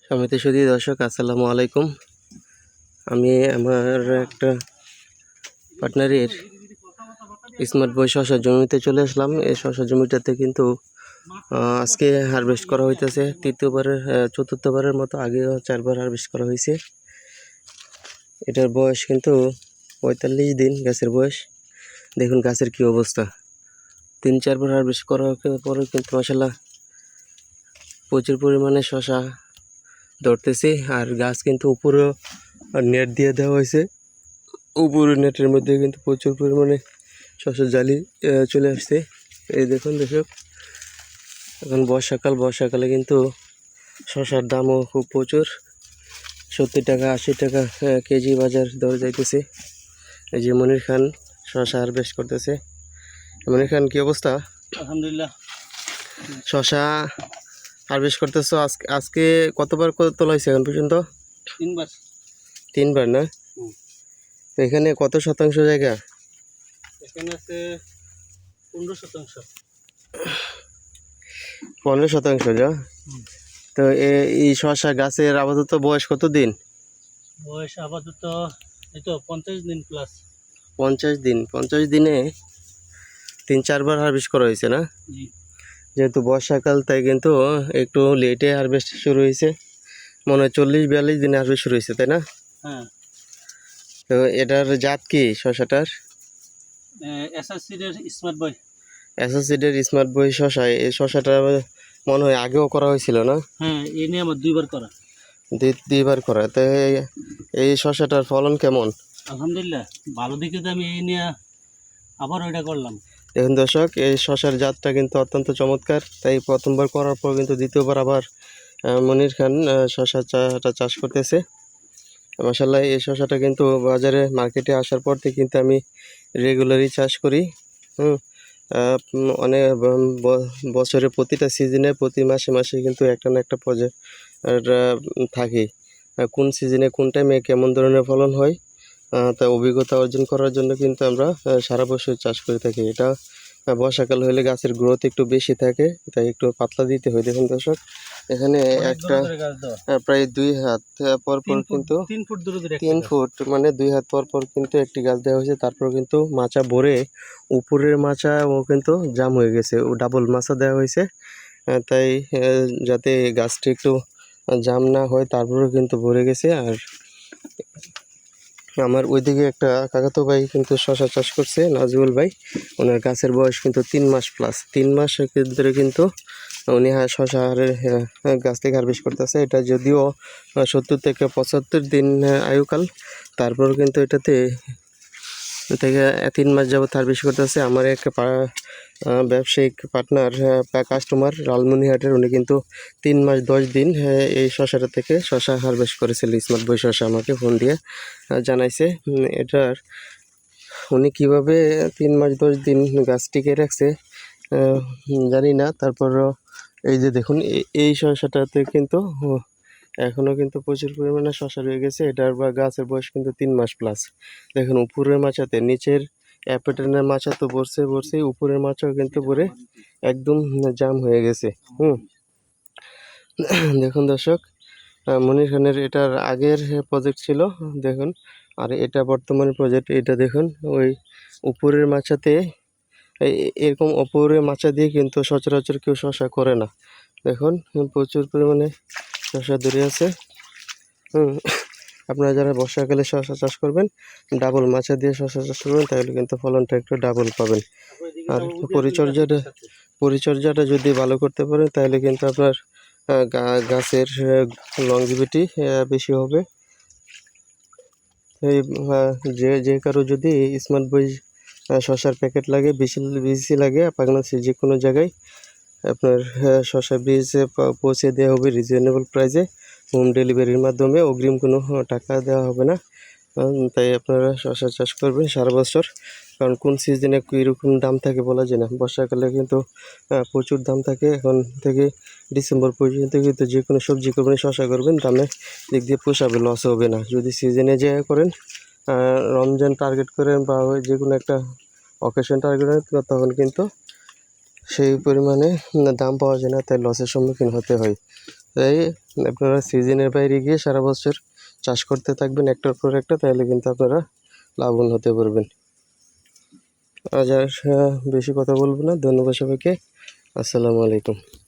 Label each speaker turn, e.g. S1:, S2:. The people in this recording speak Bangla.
S1: সমিতি সুধী দর্শক আসসালামু আলাইকুম। আমি আমার একটা পার্টনারের স্মার্ট বয় শশা জমিতে চলে আসলাম। এই শশা জমিটাতে কিন্তু আজকে হারভেস্ট করা হইতেছে চতুর্থবারের মতো। আগেও 4বার হারভেস্ট করা হয়েছে। এটার বয়স কিন্তু 45 দিন গাছের বয়স। দেখুন গাছের কি অবস্থা। 3-4বার হারভেস্ট করার পরে কিন্তু মাশাআল্লাহ প্রচুর পরিমাণে শশা ধরতেছে। আর গাছ কিন্তু উপরেও নেট দিয়ে দেওয়া হয়েছে। উপরে নেটের মধ্যে কিন্তু প্রচুর পরিমাণে শশার জালি চলে আসছে। এই দেখুন দর্শক, এখন বর্ষাকালে কিন্তু শশার দামও খুব প্রচুর। 70 টাকা 80 টাকা কেজি বাজার দর যাইতেছে। এই যে মনির খান শশা হারভেস্ট করতেছে। মনির খান, কি অবস্থা?
S2: আলহামদুলিল্লাহ।
S1: শশা হারভেস্ট করতেছো। আজকে কতবার তোলা হয়েছে এখন পর্যন্ত? 3বার না? তো এখানে কত শতাংশ জায়গা?
S2: এখানে আছে 15%।
S1: 15% যা। তো এই শশা গাছের আপাতত বয়স কত দিন?
S2: বয়স আপাতত এই তো 50 দিন প্লাস।
S1: 50 দিন। 50 দিনে 3-4বার হারভেস্ট করা হয়েছে না? যেহেতু বর্ষাকাল তাই কিন্তু একটু লেটে হারভেস্ট শুরু হয়েছে। মনে হয় 40-42 দিনে হারভেস্ট শুরু হয়েছে, তাই না?
S2: হ্যাঁ।
S1: তো এটার জাত কি শশাটার?
S2: এসএসসির স্মার্ট বয়।
S1: এসএসসিডের স্মার্ট বয় শশা। এই শশাটা মনে হয় আগেও করা হয়েছিল না?
S2: হ্যাঁ, এই নিয়ে আমার 2বার করা।
S1: দুইবার করা। তো এই শশাটার ফলন কেমন?
S2: আলহামদুলিল্লাহ ভালো দিকে তো আমি এই নিয়ে আবার ওইটা করলাম।
S1: দেখুন দর্শক, এই শশার জাতটা কিন্তু অত্যন্ত চমৎকার। তাই প্রথমবার করার পর কিন্তু দ্বিতীয়বার আবার মনির খান শশাটা চাষ করতেছে। মাশাআল্লাহ, এই শশাটা কিন্তু মার্কেটে আসার পর থেকে কিন্তু আমি রেগুলারই চাষ করি। অনেক বছরে প্রতিটা সিজনে প্রতি মাসে কিন্তু একটা না একটা পর্যায়ে থাকি। কোন সিজনে কোন টাইমে কেমন ধরনের ফলন হয় তা অভিজ্ঞতা অর্জন করার জন্য কিন্তু আমরা সারা বছর চাষ করে থাকি। এটা বর্ষাকাল হলে গাছের গ্রোথ একটু বেশি থাকে, তাই একটু পাতলা দিতে হয়। দেখুন দর্শক, এখানে একটা প্রায় 2 হাত পর কিন্তু
S2: 3 ফুট দূরে
S1: 3 ফুট মানে 2 হাত পর কিন্তু একটি গাছ দেওয়া হয়েছে। তারপর কিন্তু মাচা ভরে উপরের মাচা ও কিন্তু জাম হয়ে গেছে, ও ডাবল মাচা দেওয়া হয়েছে। তাই যাতে গাছটি একটু জাম না হয় তারপরেও কিন্তু ভরে গেছে। আর আমার ওইদিকে একটা কাকাতো ভাই কিন্তু শশা চাষ করছে, নাজিবুল ভাই। ওনার গাছের বয়স কিন্তু 3 মাস প্লাস। 3 মাসের ভিতরে কিন্তু উনি শশা গাছ থেকে হারভেস্ট করতেছে। এটা যদিও 70 থেকে 75 দিন আয়ুকাল, তারপর কিন্তু এটাতে থেকে 3 মাস যাবত হারভেস্ট করতেছে। আমার একটা ব্যবসায়িক পার্টনার কাস্টমার লালমনিরহাটের, উনি কিন্তু 3 মাস 10 দিন এই শশাটা থেকে শশা হারভেস্ট করেছিল। স্মার্ট বয় শশা আমাকে ফোন দিয়ে জানাইছে। এটার উনি কিভাবে 3 মাস 10 দিন গাছ টিকে রাখছে জানি না। তারপরও এই যে দেখুন, এই শশাটাতে কিন্তু এখনও কিন্তু প্রচুর পরিমাণে শশা রয়ে গেছে। এটার গাছের বয়স কিন্তু 3 মাস প্লাস। দেখুন উপরের মাচাতে, নিচের অ্যাপেটেনের মাচা তো ভরছেই, উপরের মাচাও কিন্তু ভরে একদম জাম হয়ে গেছে। দেখুন দর্শক, মনির খানের এটার আগের প্রজেক্ট ছিল দেখুন, আর এটা বর্তমানে প্রজেক্ট। এটা দেখুন, ওই উপরের মাচাতে এরকম উপরের মাচা দিয়ে কিন্তু সচরাচর কেউ শশা করে না। দেখুন প্রচুর পরিমাণে শশা ধরে আছে। আপনারা যারা বর্ষাকালে শশা চাষ করবেন, ডাবল মাচা দিয়ে শশা চাষ করবেন, তাহলে কিন্তু ফলনটা একটু ডাবল পাবেন। আর পরিচর্যাটা যদি ভালো করতে পারেন তাহলে কিন্তু আপনার গাছের লংজিভিটি বেশি হবে। এই যে কারো যদি স্মার্ট বয় শশার প্যাকেট লাগে, বিসি লাগে, পাগনা যে কোনো জায়গায় আপনার শশা বীজ পৌঁছে দেওয়া হবে রিজনেবল প্রাইসে, হোম ডেলিভারির মাধ্যমে। অগ্রিম কোনো টাকা দেওয়া হবে না। তাই আপনারা শশা চাষ করবেন সারা বছর। কারণ কোন সিজনে কীরকম দাম থাকে বলা যায় না। বর্ষাকালে কিন্তু প্রচুর দাম থাকে। এখন থেকে ডিসেম্বর পর্যন্ত কিন্তু যে কোনো সবজি করবেন, শশা করবেন, দামের দিক দিয়ে পোষাবে, লস হবে না। যদি সিজনে যেয়ে করেন, রমজান টার্গেট করেন বা যে কোনো একটা অকেশন টার্গেট করেন, তখন কিন্তু সেই পরিমাণে দাম পাওয়া যায় না, তাই লসের সম্মুখীন হতে হয়। তাই আপনারা সিজনের বাইরে গিয়ে সারা বছর চাষ করতে থাকবেন একটার পর একটা, তাহলে কিন্তু আপনারা লাভবান হতে পারবেন। আজ আর বেশি কথা বলবো না। ধন্যবাদ সবাইকে। আসসালামু আলাইকুম।